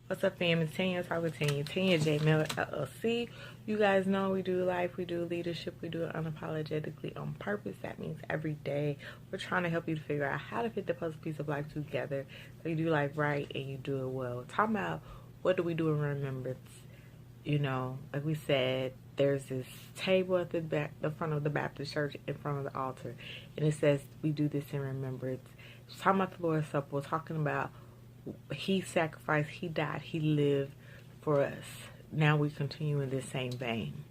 What's up, fam? It's Tanya, Tanya J, Miller LLC. You guys know we do life, we do leadership, we do it unapologetically on purpose. That means every day we're trying to help you to figure out how to fit the puzzle piece of life together so you do life right and you do it well. Talking about what do we do in remembrance? You know, like we said, there's this table at the back, the front of the Baptist church in front of the altar, and it says we do this in remembrance. It's talking about the Lord's Supper. We're talking about He sacrificed, He died, He lived for us. Now we continue in this same vein.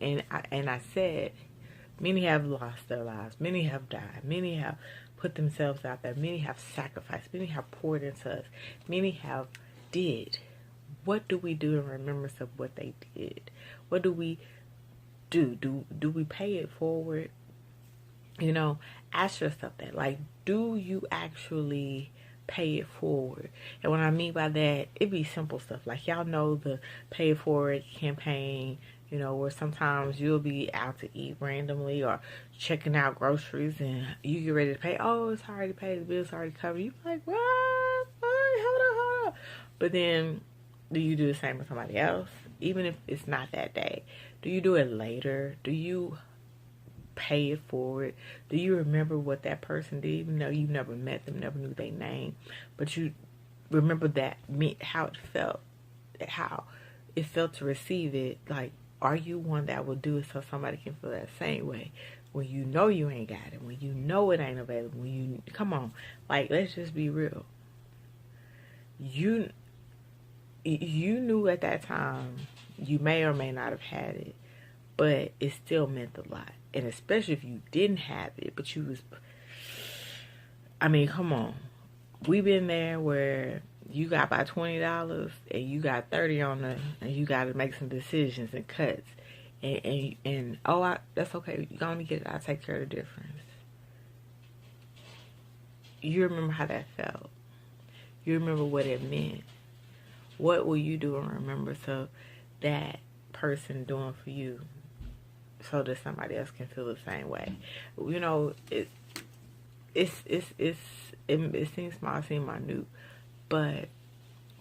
And I said, many have lost their lives. Many have died. Many have put themselves out there. Many have sacrificed. Many have poured into us. Many have did. What do we do in remembrance of what they did? What do we do? Do we pay it forward? You know, ask yourself that. Like, do you actually pay it forward? And what I mean by that, it be simple stuff. Like, y'all know the pay it forward campaign, you know, where sometimes you'll be out to eat randomly or checking out groceries and you get ready to pay. Oh, it's already paid. The bill's already covered. You like, what? Hold on. But then, do you do the same with somebody else? Even if it's not that day. Do you do it later? Do you pay it forward? Do you remember what that person did, even though you never met them, never knew their name, but you remember that, how it felt to receive it? Like, are you one that will do it so somebody can feel that same way when you know you ain't got it, when you know it ain't available, when you, come on, like, let's just be real. You knew at that time you may or may not have had it, but it still meant a lot. And especially if you didn't have it, but you was, I mean, come on. We've been there where you got about $20 and you got 30 on the, and you got to make some decisions and cuts. And that's okay. You're going to get it. I'll take care of the difference. You remember how that felt. You remember what it meant. What will you do and remember so that person doing for you, so that somebody else can feel the same way? You know, it seems small, it seems minute, but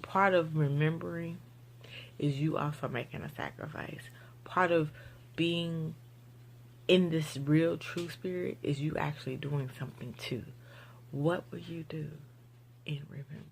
part of remembering is you also making a sacrifice. Part of being in this real true spirit is you actually doing something too. What will you do in remembrance?